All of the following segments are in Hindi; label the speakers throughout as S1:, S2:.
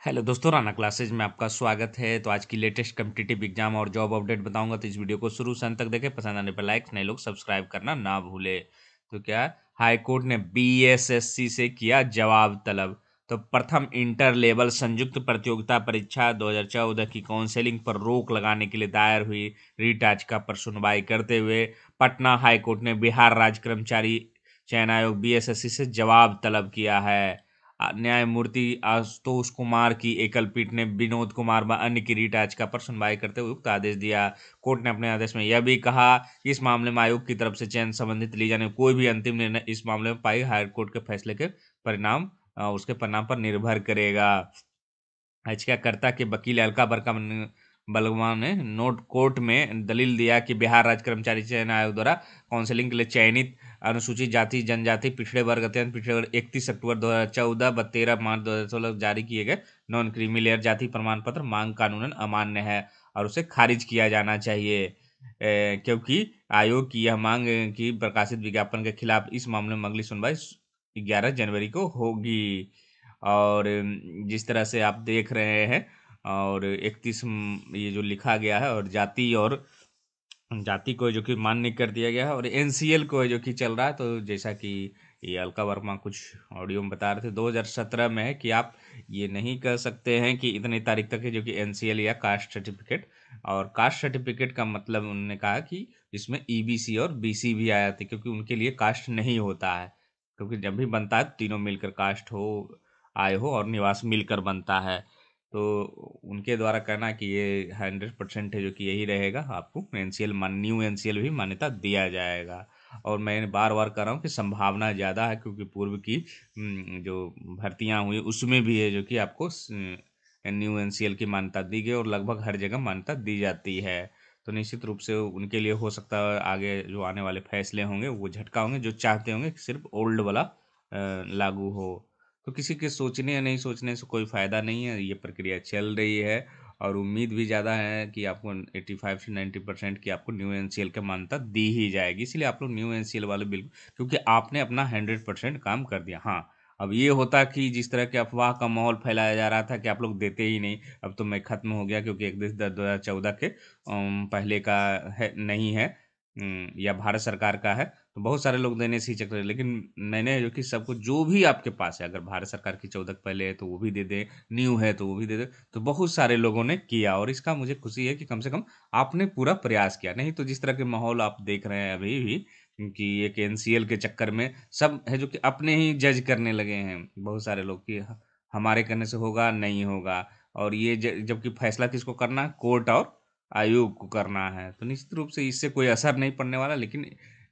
S1: हेलो दोस्तों, राना क्लासेज में आपका स्वागत है। तो आज की लेटेस्ट कम्पिटिटिव एग्जाम और जॉब अपडेट बताऊंगा, तो इस वीडियो को शुरू से अंत तक देखें। पसंद आने पर लाइक, नए लोग सब्सक्राइब करना ना भूले। तो क्या हाई कोर्ट ने बीएसएससी से किया जवाब तलब। तो प्रथम इंटर लेवल संयुक्त प्रतियोगिता परीक्षा 2014 की काउंसलिंग पर रोक लगाने के लिए दायर हुई रीट याचिका पर सुनवाई करते हुए पटना हाई कोर्ट ने बिहार राज्य कर्मचारी चयन आयोग बीएसएससी से जवाब तलब किया है। न्यायमूर्ति आशुतोष कुमार की एकल पीठ ने विनोद कुमार व अन्य की रीट याचिका पर सुनवाई करते हुए उक्त आदेश दिया। कोर्ट ने अपने आदेश में यह भी कहा कि इस मामले में आयोग की तरफ से चयन संबंधित ली जाने कोई भी अंतिम निर्णय इस मामले में पाई हाई कोर्ट के फैसले के परिणाम उसके परिणाम पर निर्भर करेगा। याचिकाकर्ता के वकील अलका बलगवा ने नोट कोर्ट में दलील दिया कि बिहार राज्य कर्मचारी चयन आयोग द्वारा काउंसलिंग के लिए चयनित अनुसूचित जाति जनजाति पिछड़े वर्ग अत्यंत पिछड़े वर्ग 31 अक्टूबर 2014 व 13 मार्च 2016 जारी किए गए नॉन क्रीमी लेयर जाति प्रमाण पत्र मांग कानूनन अमान्य है और उसे खारिज किया जाना चाहिए। क्योंकि आयोग की यह मांग की प्रकाशित विज्ञापन के खिलाफ इस मामले में अगली सुनवाई 11 जनवरी को होगी। और जिस तरह से आप देख रहे हैं और 31 ये जो लिखा गया है और जाति को जो कि मान्य कर दिया गया है और एनसीएल को जो कि चल रहा है। तो जैसा कि ये अलका वर्मा कुछ ऑडियो में बता रहे थे 2017 में है कि आप ये नहीं कह सकते हैं कि इतनी तारीख तक है जो कि एनसीएल या कास्ट सर्टिफिकेट। और कास्ट सर्टिफिकेट का मतलब उन्होंने कहा कि इसमें ईबीसी और बीसी भी आ जाते क्योंकि उनके लिए कास्ट नहीं होता है। क्योंकि जब भी बनता है तीनों मिलकर कास्ट हो आय हो और निवास मिलकर बनता है। तो उनके द्वारा कहना कि ये 100% है जो कि यही रहेगा, आपको एनसीएल न्यू एनसीएल भी मान्यता दिया जाएगा। और मैं बार बार कह रहा हूँ कि संभावना ज़्यादा है क्योंकि पूर्व की जो भर्तियां हुई उसमें भी है जो कि आपको न्यू एनसीएल की मान्यता दी गई और लगभग हर जगह मान्यता दी जाती है। तो निश्चित रूप से उनके लिए हो सकता है आगे जो आने वाले फैसले होंगे वो झटका होंगे, जो चाहते होंगे कि सिर्फ ओल्ड वाला लागू हो। तो किसी के सोचने या नहीं सोचने से कोई फ़ायदा नहीं है, ये प्रक्रिया चल रही है। और उम्मीद भी ज़्यादा है कि आपको 85 से 90% की आपको न्यू एनसीएल की मान्यता दी ही जाएगी। इसलिए आप लोग न्यू एनसीएल वाले बिल्कुल, क्योंकि आपने अपना 100% काम कर दिया। हाँ, अब ये होता कि जिस तरह के अफवाह का माहौल फैलाया जा रहा था कि आप लोग देते ही नहीं, अब तो मैं ख़त्म हो गया क्योंकि 31/10/2014 के पहले का है नहीं है, या भारत सरकार का है। तो बहुत सारे लोग देने से हिचक रहे हैं, लेकिन मैंने जो कि सबको जो भी आपके पास है, अगर भारत सरकार की 14 पहले है तो वो भी दे दें, न्यू है तो वो भी दे दें। तो बहुत सारे लोगों ने किया और इसका मुझे खुशी है कि कम से कम आपने पूरा प्रयास किया। नहीं तो जिस तरह के माहौल आप देख रहे हैं अभी भी कि एक एनसीएल के चक्कर में सब है जो कि अपने ही जज करने लगे हैं बहुत सारे लोग कि हमारे करने से होगा नहीं होगा। और ये जबकि फैसला किसको करना है, कोर्ट और आयोग को करना है। तो निश्चित रूप से इससे कोई असर नहीं पड़ने वाला, लेकिन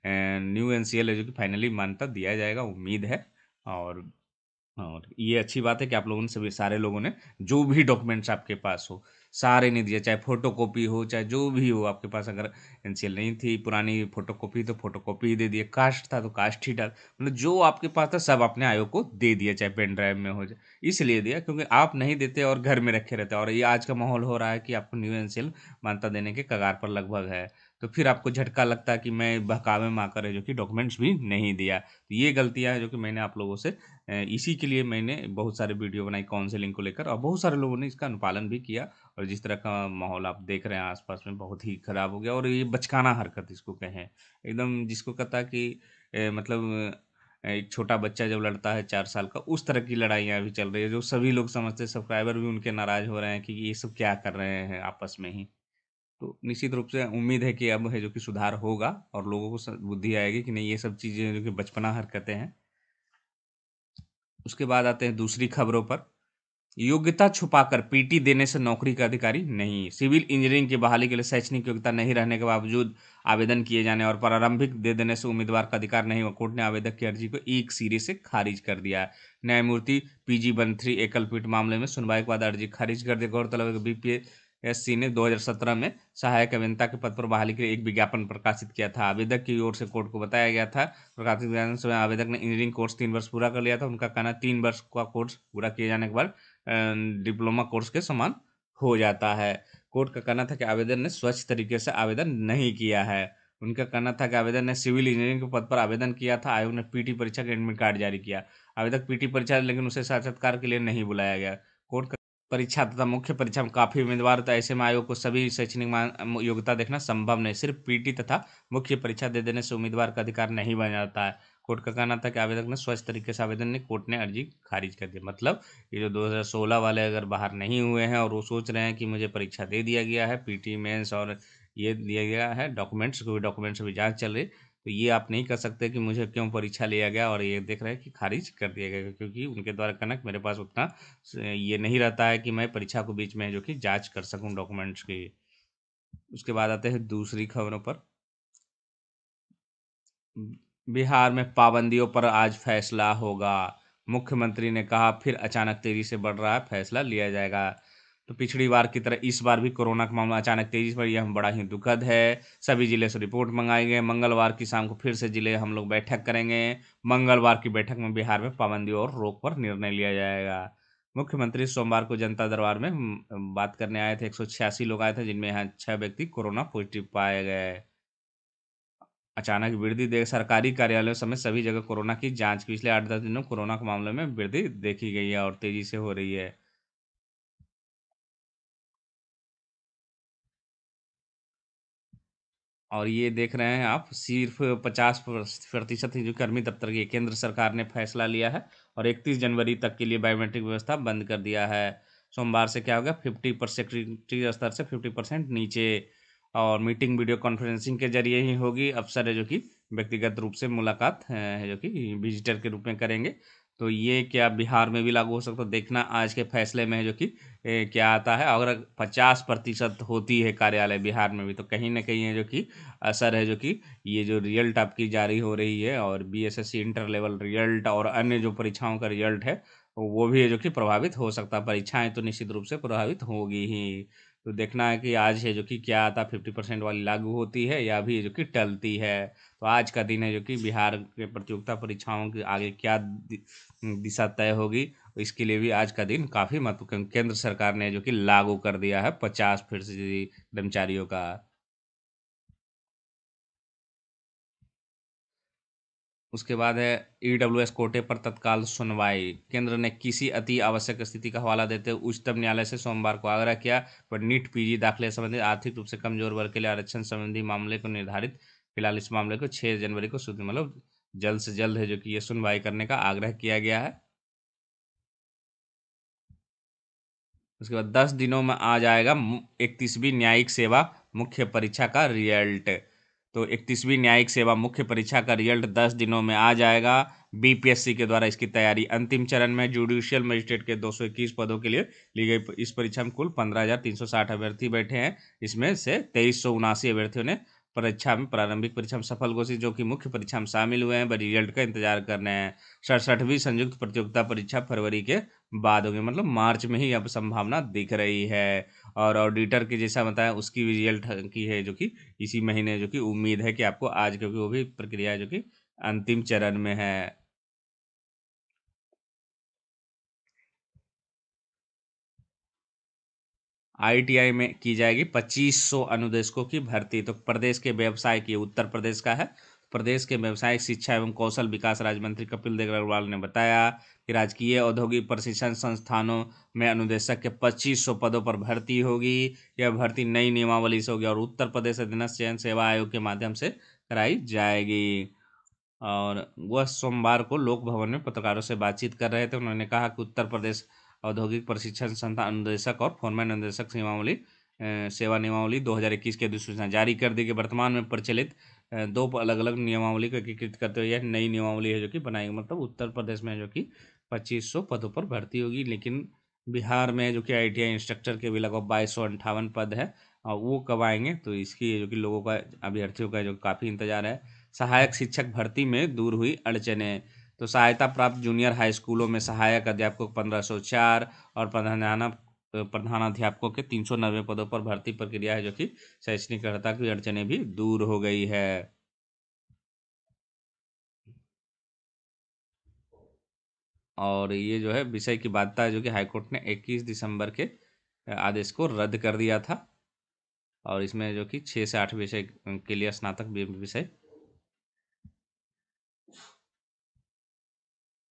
S1: न्यू एनसीएल है जो कि फाइनली मान्यता दिया जाएगा, उम्मीद है। और ये अच्छी बात है कि आप लोगों ने सभी सारे लोगों ने जो भी डॉक्यूमेंट्स आपके पास हो सारे नहीं दिए, चाहे फोटोकॉपी हो चाहे जो भी हो आपके पास। अगर एनसीएल नहीं थी पुरानी फोटोकॉपी तो फोटोकॉपी ही दे दिए, कास्ट था तो कास्ट ही डाल, मतलब जो आपके पास था सब अपने आयोग को दे दिया, चाहे पेन ड्राइव में हो जाए। इसलिए दिया क्योंकि आप नहीं देते और घर में रखे रहते, और ये आज का माहौल हो रहा है कि आपको न्यू एनसीएल मान्यता देने के कगार पर लगभग है। तो फिर आपको झटका लगता है कि मैं बहकावे में आकर है जो कि डॉक्यूमेंट्स भी नहीं दिया। तो ये गलतियां हैं जो कि मैंने आप लोगों से इसी के लिए मैंने बहुत सारे वीडियो बनाई काउंसलिंग को लेकर, और बहुत सारे लोगों ने इसका अनुपालन भी किया। और जिस तरह का माहौल आप देख रहे हैं आसपास में बहुत ही खराब हो गया, और ये बचकाना हरकत इसको कहें एकदम, जिसको कहता है कि मतलब एक छोटा बच्चा जब लड़ता है 4 साल का, उस तरह की लड़ाइयाँ अभी चल रही है जो सभी लोग समझते हैं। सब्सक्राइबर भी उनके नाराज हो रहे हैं कि ये सब क्या कर रहे हैं आपस में ही। तो निश्चित रूप से उम्मीद है कि अब है जो कि सुधार होगा और लोगों को बुद्धि आएगी कि नहीं ये सब चीज़ें जो कि बचपना हरकतें हैं। उसके बाद आते हैं दूसरी खबरों पर। योग्यता छुपाकर पीटी देने से नौकरी का अधिकारी नहीं। सिविल इंजीनियरिंग की बहाली के लिए शैक्षणिक योग्यता नहीं रहने के बावजूद आवेदन किए जाने और प्रारंभिक दे देने से उम्मीदवार का अधिकार नहीं हुआ। कोर्ट ने आवेदक की अर्जी को एक सिरे से खारिज कर दिया। न्यायमूर्ति पीजी बंथरी एकल पीठ मामले में सुनवाई के बाद अर्जी खारिज कर दी। गौरतलब है कि बीपीएससी ने 2017 में सहायक अभियंता के पद पर बहाली के लिए एक विज्ञापन प्रकाशित किया था। आवेदक की ओर से कोर्ट को बताया गया था, प्रकाशित विज्ञापन में आवेदक ने इंजीनियरिंग कोर्स 3 वर्ष पूरा कर लिया था। उनका कहना 3 वर्ष का कोर्स पूरा किए जाने के बाद डिप्लोमा कोर्स के समान हो जाता है। कोर्ट का कहना था कि आवेदन ने स्वच्छ तरीके से आवेदन नहीं किया है। उनका कहना था कि आवेदन ने सिविल इंजीनियरिंग के पद पर आवेदन किया था। आयोग ने पीटी परीक्षा का एडमिट कार्ड जारी किया। आवेदक पीटी परीक्षा लेकिन उसे साक्षात्कार के लिए नहीं बुलाया गया। कोर्ट का परीक्षा तथा मुख्य परीक्षा में काफ़ी उम्मीदवार, तो ऐसे में आयोग को सभी शैक्षणिक योग्यता देखना संभव नहीं, सिर्फ पीटी तथा मुख्य परीक्षा दे देने से उम्मीदवार का अधिकार नहीं बन जाता है। कोर्ट का कहना था कि आवेदक ने स्वच्छ तरीके से आवेदन ने कोर्ट ने अर्जी खारिज कर दी। मतलब ये जो 2016 वाले अगर बाहर नहीं हुए हैं और वो सोच रहे हैं कि मुझे परीक्षा दे दिया गया है, पीटी मेंस और ये दिया गया है डॉक्यूमेंट्स, कोई डॉक्यूमेंट्स अभी जाँच चल रही, तो ये आप नहीं कर सकते कि मुझे क्यों परीक्षा लिया गया, और ये देख रहे हैं कि खारिज कर दिया गया, क्योंकि उनके द्वारा कहना कि मेरे पास उतना ये नहीं रहता है कि मैं परीक्षा को बीच में जो कि जांच कर सकूं डॉक्यूमेंट्स की। उसके बाद आते हैं दूसरी खबरों पर। बिहार में पाबंदियों पर आज फैसला होगा, मुख्यमंत्री ने कहा फिर अचानक तेजी से बढ़ रहा है, फैसला लिया जाएगा। तो पिछली बार की तरह इस बार भी कोरोना का मामला अचानक तेजी से बढ़, यह बड़ा ही दुखद है। सभी जिले से रिपोर्ट मंगाई गई, मंगलवार की शाम को फिर से जिले हम लोग बैठक करेंगे। मंगलवार की बैठक में बिहार में पाबंदी और रोक पर निर्णय लिया जाएगा। मुख्यमंत्री सोमवार को जनता दरबार में बात करने आए थे, 186 लोग आए थे, जिनमें यहाँ 6 व्यक्ति कोरोना पॉजिटिव पाए गए। अचानक वृद्धि देख सरकारी कार्यालयों समेत सभी जगह कोरोना की जांच, पिछले 8-10 दिनों में कोरोना के मामले में वृद्धि देखी गई है और तेजी से हो रही है। और ये देख रहे हैं आप, सिर्फ 50% ही जो कर्मी दफ्तर की केंद्र सरकार ने फैसला लिया है और 31 जनवरी तक के लिए बायोमेट्रिक व्यवस्था बंद कर दिया है। सोमवार से क्या होगा, 50% सेक्रेटरी स्तर से 50% नीचे, और मीटिंग वीडियो कॉन्फ्रेंसिंग के जरिए ही होगी। अफसर है जो कि व्यक्तिगत रूप से मुलाकात है जो कि विजिटर के रूप में करेंगे। तो ये क्या बिहार में भी लागू हो सकता है, देखना आज के फैसले में है जो कि क्या आता है। अगर 50% होती है कार्यालय बिहार में भी, तो कहीं ना कहीं है जो कि असर है जो कि ये जो रिजल्ट आपकी जारी हो रही है और बीएसएससी इंटर लेवल रिजल्ट और अन्य जो परीक्षाओं का रिजल्ट है, वो भी है जो कि प्रभावित हो सकता है। परीक्षाएं तो निश्चित रूप से प्रभावित होगी ही। तो देखना है कि आज है जो कि क्या आता, 50% वाली लागू होती है या भी जो कि टलती है। तो आज का दिन है जो कि बिहार के प्रतियोगिता परीक्षाओं के आगे क्या दिशा तय होगी, इसके लिए भी आज का दिन काफ़ी महत्वपूर्ण। केंद्र सरकार ने जो कि लागू कर दिया है 50% कर्मचारियों का। उसके बाद है ईडब्ल्यूएस कोटे पर तत्काल सुनवाई, केंद्र ने किसी अति आवश्यक स्थिति का हवाला देते हुए उच्चतम न्यायालय से सोमवार को आग्रह किया, पर नीट पीजी दाखिले संबंधित आर्थिक रूप से कमजोर वर्ग के लिए आरक्षण संबंधी मामले को निर्धारित, फिलहाल इस मामले को 6 जनवरी को सुध मतलब जल्द से जल्द है जो कि ये सुनवाई करने का आग्रह किया गया है। उसके बाद 10 दिनों में आ जाएगा 31वीं न्यायिक सेवा मुख्य परीक्षा का रिजल्ट। तो 31वीं न्यायिक सेवा मुख्य परीक्षा का रिजल्ट 10 दिनों में आ जाएगा। बीपीएससी के द्वारा इसकी तैयारी अंतिम चरण में, जुडिशियल मजिस्ट्रेट के 221 पदों के लिए ली गई इस परीक्षा में कुल 15,360 अभ्यर्थी बैठे हैं। इसमें से 2379 अभ्यर्थियों ने परीक्षा में प्रारंभिक परीक्षा में सफल घोषित, जो कि मुख्य परीक्षा में शामिल हुए हैं, वह रिजल्ट का इंतजार कर रहे हैं। 67वीं संयुक्त प्रतियोगिता परीक्षा फरवरी के बाद होगी, मतलब मार्च में ही अब संभावना दिख रही है। और ऑडिटर की जैसा बताया उसकी भी रिजल्ट की है जो कि इसी महीने जो कि उम्मीद है कि आपको आज, क्योंकि वो भी प्रक्रिया है जो कि अंतिम चरण में है। आईटीआई में की जाएगी 2500 अनुदेशकों की भर्ती। तो प्रदेश के व्यवसाय की, उत्तर प्रदेश का है, प्रदेश के व्यवसायिक शिक्षा एवं कौशल विकास राज्य मंत्री कपिल देव अग्रवाल ने बताया कि राजकीय औद्योगिक प्रशिक्षण संस्थानों में अनुदेशक के 2500 पदों पर भर्ती होगी। यह भर्ती नई नियमावली से होगी और उत्तर प्रदेश अधीनस्थ चयन सेवा आयोग के माध्यम से कराई जाएगी। और वह सोमवार को लोक भवन में पत्रकारों से बातचीत कर रहे थे। उन्होंने कहा कि उत्तर प्रदेश औद्योगिक प्रशिक्षण संस्थान अनुदेशक और फोरमैन अनुदेशक नियमावली सेवा नियमावली 2021 की अधिसूचना जारी कर दी गई। वर्तमान में प्रचलित दो अलग अलग नियमावली को एकीकृत करते हुए यह नई नियमावली है जो कि बनाएगी। मतलब उत्तर प्रदेश में जो कि 2500 पदों पर भर्ती होगी, लेकिन बिहार में जो कि आईटीआई इंस्ट्रक्टर के भी लगभग 2258 पद है, और वो कब आएंगे, तो इसकी जो कि लोगों का, अभ्यर्थियों का जो काफ़ी इंतजार है। सहायक शिक्षक भर्ती में दूर हुई अड़चनें। तो सहायता प्राप्त जूनियर हाई स्कूलों में सहायक अध्यापकों को 1504 और प्रधानाध्यापकों के 390 पदों पर भर्ती प्रक्रिया है जो कि शैक्षणिक अर्हता की अड़चनें भी दूर हो गई है। और ये जो है विषय की बाध्यता है जो कि हाईकोर्ट ने 21 दिसंबर के आदेश को रद्द कर दिया था, और इसमें जो कि 6 से 8 विषय के लिए स्नातक विषय।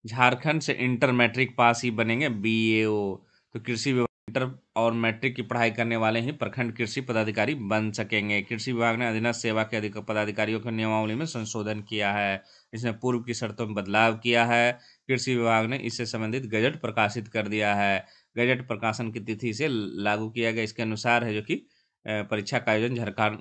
S1: झारखंड से इंटर मैट्रिक पास ही बनेंगे बीएओ। तो कृषि इंटर और मैट्रिक की पढ़ाई करने वाले ही प्रखंड कृषि पदाधिकारी बन सकेंगे। कृषि विभाग ने अधीनस्थ सेवा के अधिक पदाधिकारियों की नियमावली में संशोधन किया है। इसने पूर्व की शर्तों में बदलाव किया है। कृषि विभाग ने इससे संबंधित गजट प्रकाशित कर दिया है। गजट प्रकाशन की तिथि से लागू किया गया। इसके अनुसार है जो कि परीक्षा का आयोजन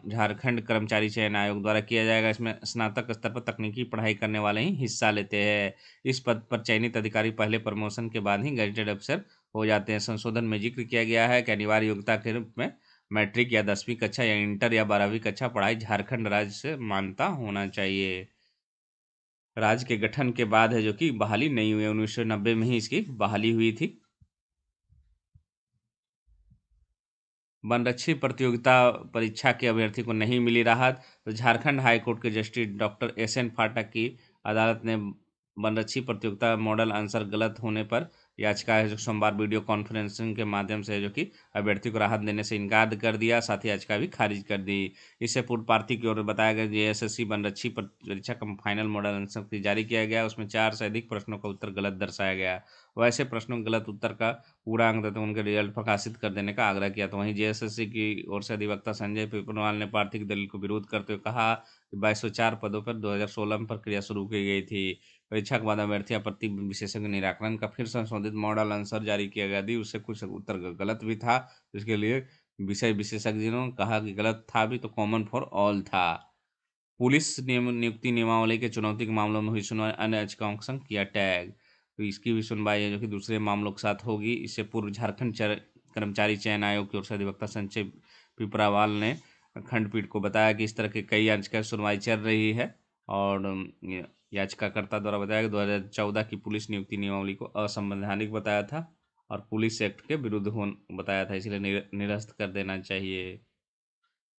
S1: झारखंड कर्मचारी चयन आयोग द्वारा किया जाएगा। इसमें स्नातक स्तर पर तकनीकी पढ़ाई करने वाले ही हिस्सा लेते हैं। इस पद पर चयनित अधिकारी पहले प्रमोशन के बाद ही गजेटेड अफसर हो जाते हैं। संशोधन में जिक्र किया गया है कि अनिवार्य योग्यता के रूप में मैट्रिक या 10वीं कक्षा या इंटर या 12वीं कक्षा पढ़ाई झारखंड राज्य से मान्यता होना चाहिए। राज्य के गठन के बाद है जो कि बहाली नहीं हुई, 1990 में ही इसकी बहाली हुई थी। वनरक्षी प्रतियोगिता परीक्षा के अभ्यर्थी को नहीं मिली राहत, तो झारखंड हाई कोर्ट के जस्टिस डॉक्टर एस.एन. फाटक की अदालत ने वनरक्षी प्रतियोगिता मॉडल आंसर गलत होने पर याचिका है जो सोमवार वीडियो कॉन्फ्रेंसिंग के माध्यम से जो कि अभ्यर्थी को राहत देने से इनकार कर दिया, साथ ही याचिका भी खारिज कर दी। इससे पूर्व प्रार्थी की ओर बताया गया जेएसएससी वनरक्षी परीक्षा का फाइनल मॉडल आंसर जारी किया गया। उसमें 4 से अधिक प्रश्नों का उत्तर गलत दर्शाया गया। वैसे प्रश्नों के गलत उत्तर का पूरा अंक देते उनके रिजल्ट प्रकाशित कर देने का आग्रह किया। तो वहीं जेएसएससी की ओर से अधिवक्ता संजय पेपरवाल ने प्रार्थी की दलील को विरोध करते हुए कहा कि 2204 पदों पर 2016 में प्रक्रिया शुरू की गई थी। परीक्षा के बाद अभ्यर्थी आपत्ति विशेषज्ञ निराकरण का फिर संशोधित मॉडल आंसर जारी किया गया थी। उससे कुछ उत्तर गलत भी था, जिसके लिए विषय विशेषज्ञों ने कहा कि गलत था भी तो कॉमन फॉर ऑल था। पुलिस नियुक्ति नियमावली के चुनौती के मामलों में हुई सुनवाई, अन्य याचिकाओं का संग किया टैग। तो इसकी भी सुनवाई है जो कि दूसरे मामलों के साथ होगी। इससे पूर्व झारखंड कर्मचारी चयन आयोग की ओर से अधिवक्ता संजय पिपरावाल ने खंडपीठ को बताया कि इस तरह की कई याचिका सुनवाई चल रही है और याचिकाकर्ता द्वारा बताया कि 2014 की पुलिस नियुक्ति नियमावली को असंवैधानिक बताया था और पुलिस एक्ट के विरुद्ध बताया था, इसलिए निरस्त कर देना चाहिए।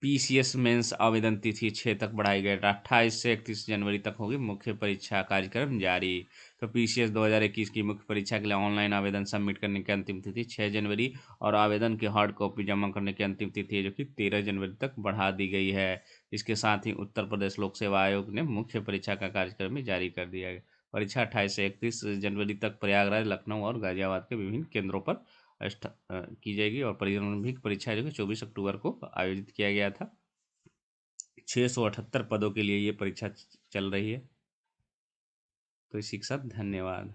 S1: पीसीएस मेंस आवेदन तिथि 6 तक बढ़ाई गई। 28 से 31 जनवरी तक होगी मुख्य परीक्षा, कार्यक्रम जारी। तो पीसीएस 2021 की मुख्य परीक्षा के लिए ऑनलाइन आवेदन सबमिट करने की अंतिम तिथि 6 जनवरी और आवेदन की हार्ड कॉपी जमा करने की अंतिम तिथि है जो कि 13 जनवरी तक बढ़ा दी गई है। इसके साथ ही उत्तर प्रदेश लोक सेवा आयोग ने मुख्य परीक्षा का कार्यक्रम भी जारी कर दिया है। परीक्षा 28 से 31 जनवरी तक प्रयागराज, लखनऊ और गाजियाबाद के विभिन्न केंद्रों पर की जाएगी और प्रारंभिक परीक्षा जो कि 24 अक्टूबर को आयोजित किया गया था। 678 पदों के लिए ये परीक्षा चल रही है। तो इसी के साथ धन्यवाद।